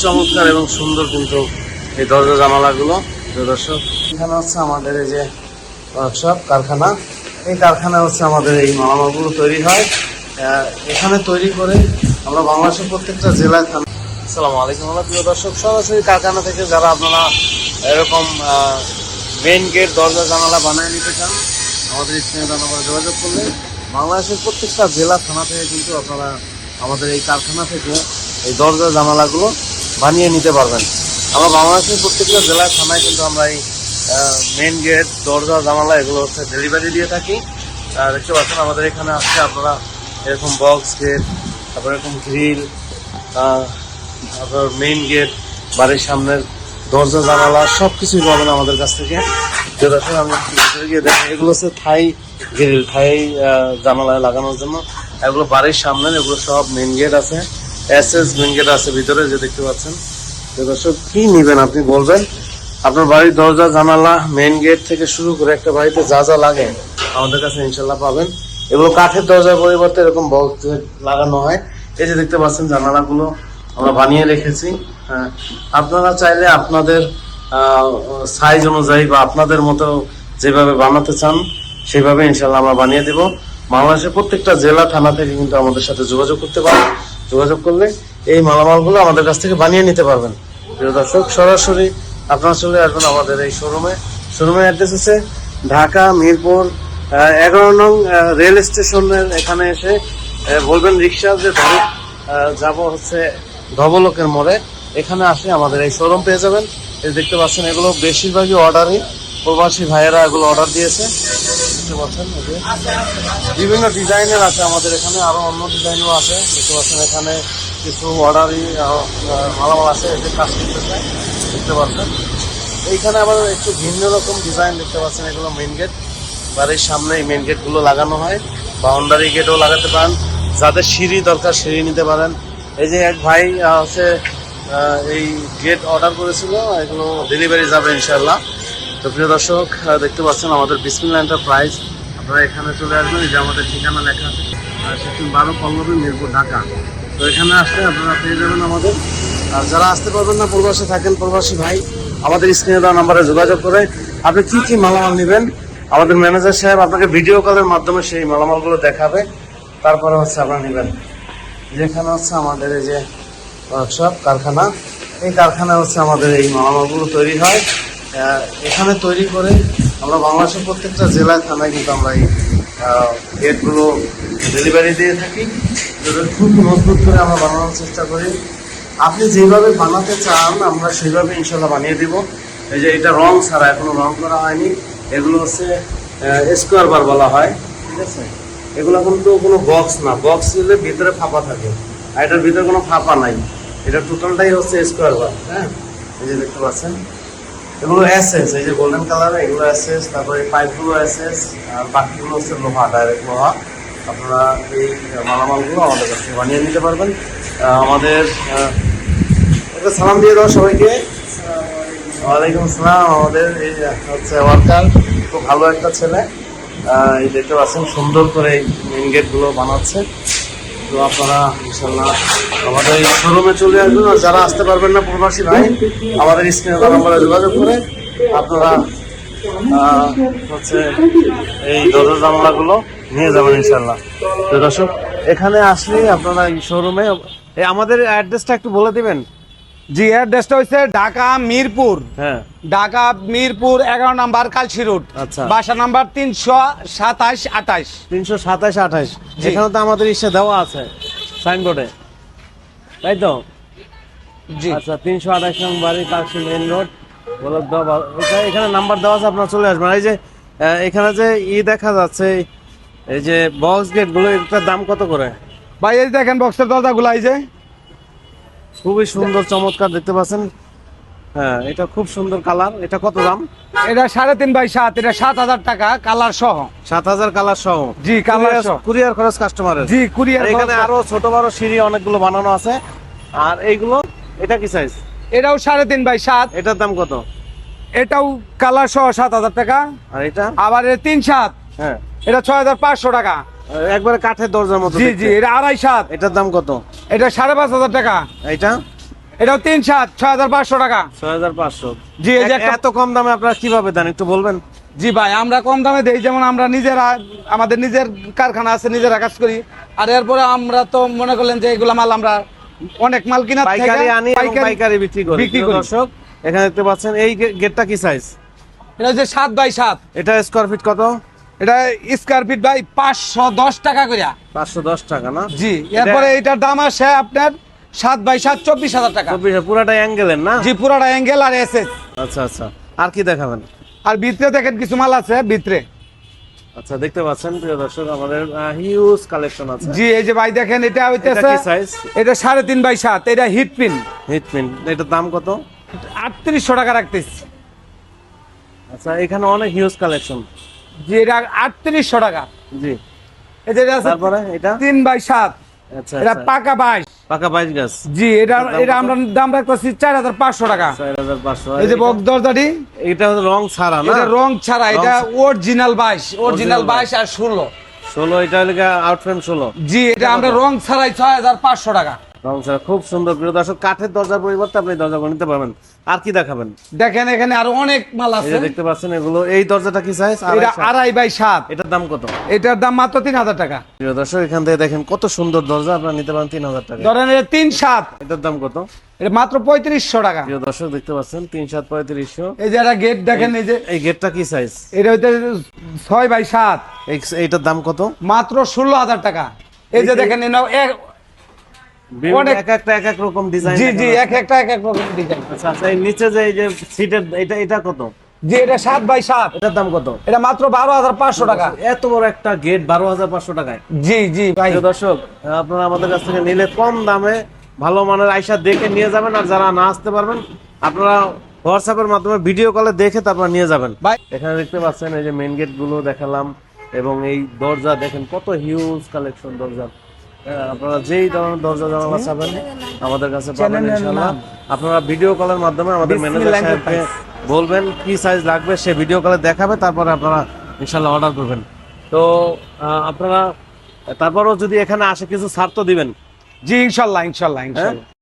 চমৎকার এবং সুন্দর কিন্তু এই দরজা জানালাগুলো। দর্শক, এখানে হচ্ছে আমাদের এই যে ওয়ার্কশপ কারখানা। এই কারখানা হচ্ছে আমাদের এই মালামালগুলো তৈরি হয়। এখানে তৈরি করে আমরা বাংলাদেশের প্রত্যেকটা জেলায়। আসসালামু আলাইকুম প্রিয় দর্শক, সরাসরি কারখানা থেকে যারা আপনারা এরকম মেইন গেট দরজা জানালা বানিয়ে নিতে চান, আমাদের স্ক্রিনে নাম্বারে যোগাযোগ করলে বাংলাদেশের প্রত্যেকটা জেলা থানা থেকে কিন্তু আপনারা আমাদের এই কারখানা থেকে এই দরজা জানালাগুলো বানিয়ে নিতে পারবেন। আমরা বাংলাদেশের প্রত্যেকটা জেলায় থানায় কিন্তু আমরা এই মেইন গেট দরজা জানালা এগুলো হচ্ছে ডেলিভারি দিয়ে থাকি। দেখতে পাচ্ছেন আমাদের এখানে আসছে আপনারা এরকম বক্স গেট, তারপর এরকম গ্রিল, তারপর মেইন গেট, বাড়ির সামনের দরজা জানালা সব কিছুই পাবেন আমাদের কাছ থেকে। যেটা আমি গিয়ে দেখেন, এগুলো হচ্ছে থাই গ্রিল, থাই জানালায় লাগানোর জন্য। এগুলো বাড়ির সামনের, এগুলো সব মেইন গেট আছে, এসএস মেইন গেট আছে ভিতরে, যে দেখতে পাচ্ছেন। দর্শক, কি নিবেন আপনি বলবেন, আপনার বাড়ির দরজা জানালা মেইন গেট থেকে শুরু করে একটা বাড়িতে যা যা লাগে আমাদের কাছে ইনশাল্লাহ পাবেন। এগুলো কাঠের দরজার পরিবর্তে এরকম বক্স লাগানো হয়। এই যে দেখতে পাচ্ছেন জানালাগুলো আমরা বানিয়ে রেখেছি। হ্যাঁ, আপনারা চাইলে আপনাদের সাইজ অনুযায়ী বা আপনাদের মতো যেভাবে বানাতে চান সেভাবে ইনশাল্লাহ আমরা বানিয়ে দেব। বাংলাদেশের প্রত্যেকটা জেলা থানা থেকে কিন্তু আমাদের সাথে যোগাযোগ করতে পারেন। যোগাযোগ করলে এই মালামালগুলো আমাদের কাছ থেকে বানিয়ে নিতে পারবেন। প্রিয় দর্শক, সরাসরি আপনারা চলে আসবেন আমাদের এই শোরুমে। শোরুমের অ্যাড্রেস হচ্ছে ঢাকা মিরপুর 11 নং রেল স্টেশনের এখানে এসে বলবেন রিক্সা যে ধরে যাব হচ্ছে ধবলকের মোড়ে। এখানে আসলে আমাদের এই শোরুম পেয়ে যাবেন। এই দেখতে পাচ্ছেন এগুলো বেশিরভাগই অর্ডারই, প্রবাসী ভাইয়েরা এগুলো অর্ডার দিয়েছে। দেখতে পাচ্ছেন বিভিন্ন ডিজাইনের আছে আমাদের এখানে, আরো অন্য ডিজাইনও আছে। দেখতে পাচ্ছেন এখানে কিছু অর্ডারই মালামাল আছে, এদের কাজ করতেছে। দেখতে পাচ্ছেন এইখানে আবার একটু ভিন্ন রকম ডিজাইন দেখতে পাচ্ছেন। এগুলো মেইন গেট, বাড়ির সামনে এই মেইন গেটগুলো লাগানো হয়। বাউন্ডারি গেটও লাগাতে পারেন, যাদের সিঁড়ি দরকার সিঁড়ি নিতে পারেন। এই যে এক ভাই হচ্ছে এই গেট অর্ডার করেছিল, এগুলো ডেলিভারি যাবে ইনশাল্লাহ। তো প্রিয় দর্শক, দেখতে পাচ্ছেন আমাদের বিসমিল্লাহ এন্টারপ্রাইজ। আপনারা এখানে চলে আসবেন, এই যে আমাদের ঠিকানা লেখা আছে, সেকশন 12 পল্লবী মিরপুর ঢাকা। তো এখানে আসলে আপনারা পেয়ে যাবেন আমাদের। আর যারা আসতে পারবেন না, প্রবাসে থাকেন, প্রবাসী ভাই, আমাদের স্ক্রিনে দেওয়া নাম্বারে যোগাযোগ করে আপনি কি কি মালামাল নেবেন, আমাদের ম্যানেজার সাহেব আপনাকে ভিডিও কলের মাধ্যমে সেই মালামালগুলো দেখাবে। তারপরে হচ্ছে আপনারা নেবেন। যেখানে হচ্ছে আমাদের এই যে ওয়ার্কশপ কারখানা, এই কারখানা হচ্ছে আমাদের এই মালামালগুলো তৈরি হয়। এখানে তৈরি করে আমরা বাংলাদেশের প্রত্যেকটা জেলায় থানায় কিন্তু আমরা এই গেটগুলো ডেলিভারি দিয়ে থাকি। খুব মজবুত করে আমরা বানানোর চেষ্টা করি। আপনি যেভাবে বানাতে চান আমরা সেইভাবে ইনশাল্লাহ বানিয়ে দিব। এই যে এটা রং ছাড়া, এখনো রং করা হয়নি। এগুলো হচ্ছে স্কোয়ার বার বলা হয়, ঠিক আছে। এগুলো কিন্তু কোনো বক্স না, বক্স দিলে ভিতরে ফাঁপা থাকে, আর এটার ভিতরে কোনো ফাঁপা নাই। এটা টোটালটাই হচ্ছে স্কোয়ার বার। হ্যাঁ, এই যে দেখতে পাচ্ছেন এগুলো এসএস, এই যে গোল্ডেন কালারে এগুলো এসএস, তারপরে পাইপগুলো এসএস, আর বাকিগুলো হচ্ছে লোহা, ডাইরেক্ট লোহা। আপনারা এই মালামালগুলো আমাদের কাছে বানিয়ে নিতে পারবেন। আমাদের একটা সালাম দিয়ে দাও সবাইকে। ওয়ালাইকুম আসসালাম। আমাদের এই হচ্ছে ওয়ার্কার, খুব ভালো একটা ছেলে। এই দেখতে পাচ্ছেন সুন্দর করে এই মেইন গেটগুলো বানাচ্ছে। তো আপনারা ইনশাল্লাহ আমাদের এই শোরুমে চলে আসবেন। আর যারা আসতে পারবেন না, প্রবাসী ভাই, আমাদের স্ক্রিনে নাম্বারে যোগাযোগ করে আপনারা হচ্ছে এই দরজা জানালাগুলো নিয়ে যাবেন ইনশাল্লাহ। তো দর্শক, এখানে আসলে আপনারা এই শোরুমে আমাদের অ্যাড্রেসটা একটু বলে দিবেন। জি, অ্যাড্রেসটা হচ্ছে ঢাকা মিরপুর। হ্যাঁ, ঢাকা মিরপুর 11 নাম্বার কালসি রোড। আচ্ছা। বাসা নাম্বার 327-28। 327-28। এখানে তো আমাদের ইসে দেওয়া আছে সাইনবোর্ডে, তাই তো? জি, আচ্ছা, 328 নং বাড়ি, কালসি মেইন রোড, এখানে নাম্বার দেওয়া আছে, আপনারা চলে আসবেন। এই যে এখানে যে দেখা যাচ্ছে, এই যে বক্স গেট গুলো, এটার দাম কত করে ভাই? এই দেখেন বক্সের দরজাগুলো, এই যে খুবই সুন্দর চমৎকার দেখতে পাচ্ছেন। হ্যাঁ, এটা খুব সুন্দর কালার। এটা কত দাম? এটা 3.5x7, এটা 7,000 টাকা কালার সহ। 7,000 কালার সহ? জি, কালার সহ। কুরিয়ার খরচ কাস্টমারের? জি, কুরিয়ার। এখানে আরো ছোট বড় সিঁড়ি অনেকগুলো বানানো আছে। আর এইগুলো, এটা কি সাইজ? এটাও 3.5x7। এটার দাম কত? এটাও কালার সহ 7,000 টাকা। আর এটা? আবার 3.7, হ্যাঁ, এটা 6,500 টাকা। একবারে কাঠের দরজার মতো। জি জি, এটা 2.5 এটার দাম কত? এটা 5,500 টাকা। এটা এটাও 3.7 6,500 টাকা। 6,500। জি, এই যে একটা এত কম দামে আপনারা কিভাবে দেন একটু বলবেন? জি ভাই, আমরা কম দামে দেই, যেমন আমরা নিজেরা, আমাদের নিজের কারখানা আছে, নিজেরা কাজ করি। আর এরপরে আমরা তো মনে করলেন যে এগুলা মাল আমরা অনেক মাল কিনা পাইকারি আনি এবং পাইকারি বিক্রি করি। দর্শক এখানে দেখতে পাচ্ছেন এই গেটটা কি সাইজ? এটা হচ্ছে 7x7। এটা স্কয়ার ফিট কত? এটা স্কয়ার ফিট ভাই 510 টাকা করে। 510 টাকা না? জি, এরপরে এটার দাম আসে আপনার 7x7 24,000 টাকা। পুরাটা অ্যাঙ্গেলের না? জি, পুরাটা অ্যাঙ্গেল আর এসএস। আচ্ছা আচ্ছা, আর কি দেখাবেন? আর ভিতরে দেখেন কিছু মাল আছে ভিতরে। আচ্ছা, দেখতে পাচ্ছেন প্রিয় দর্শক আমাদের হিউজ কালেকশন আছে। জি, এই যে ভাই দেখেন, এটা এটা হইতেছে কি সাইজ? এটা 3.5x7। এটা হিট পিন। হিট পিন, এটার দাম কত? 3800 টাকা রাখতেছি। আচ্ছা, এখানে অনেক হিউজ কালেকশন। জি, এটা 3800 টাকা। জি, এই যে এটা আছে তারপরে এটা 3x7। আচ্ছা এটা আচ্ছা, পাকা 22। পাকা 22 গাছ। জি, এটা এটার দাম এটা কত? আমরা দাম রাখতেছি 4,500 টাকা। 4,500। এই যে বক্স দরজাটি, এটা হলো রং ছাড়া না? এটা রং ছাড়া, এটা অরিজিনাল 22, অরিজিনাল 22 আর 16। 16, এটা হলো আউট ফ্রেম 16। জি, এটা আমরা রং ছাড়াই 6,500 টাকা। রং ছাড়া, খুব সুন্দর প্রিয় দর্শক। কাঠের দরজার পরিবর্তে আপনি দরজাগুলো নিতে পারবেন। আর কি দেখাবেন? দেখেন এখানে আরো অনেক মাল এই আছে। যে দেখতে পাচ্ছেন এগুলো। এই দরজাটা কি সাইজ? এটা 2.5x7। এটার দাম কত? এটার দাম মাত্র 3,000 টাকা। প্রিয় দর্শক এখান থেকে দেখেন কত সুন্দর দরজা, আপনারা নিতে পারেন 3,000 টাকা। ধরেন এটা 3.7, এটার দাম কত? এটা মাত্র 3500 টাকা। প্রিয় দর্শক দেখতে পাচ্ছেন 3.7 3500। এই যে একটা গেট দেখেন, এই যে এই গেটটা কি সাইজ? এটা হইতে 6x7, এইটার দাম কত? মাত্র 16,000 টাকা। এই যে দেখেন বিভিন্ন অনেক- এক এক রকম ডিজাইন। জি জি, এক একটা রকম ডিজাইন। আচ্ছা আচ্ছা, এই নিচে যে এই যে সিটের এটা কত? জি, এটা 7x7। এটার দাম কত? এটা মাত্র 12,500 টাকা। এত বড় একটা গেট 12,500 টাকায়। জি জি ভাই। প্রিয় দর্শক আপনারা আমাদের কাছ থেকে নিলে কম দামে ভালো মানের আইসা দেখে নিয়ে যাবেন। আর যারা না আসতে পারবেন আপনারা হোয়াটসঅ্যাপের মাধ্যমে ভিডিও কলে দেখে তারপর নিয়ে যাবেন। ভাই এখানে দেখতে পাচ্ছেন এই যে মেইন গেট গুলো দেখালাম, এবং এই দরজা দেখেন কত হিউজ কালেকশন দরজা। আপনারা যেই ধরনের দরজা জানালা চাবেন আমাদের কাছে পাবেন চ্যানেলের ইনশাআল্লাহ। নাম। আপনারা ভিডিও কলের মাধ্যমে আমাদের ম্যানেজার সাহেবকে বলবেন কি সাইজ লাগবে, সে ভিডিও কলে দেখাবে, তারপরে আপনারা ইনশাআল্লাহ অর্ডার করবেন। তো আপনারা তারপরও যদি এখানে আসে কিছু ছাড় তো দিবেন। জি, ইনশাল্লাহ ইনশাল্লাহ ইনশাল্লাহ।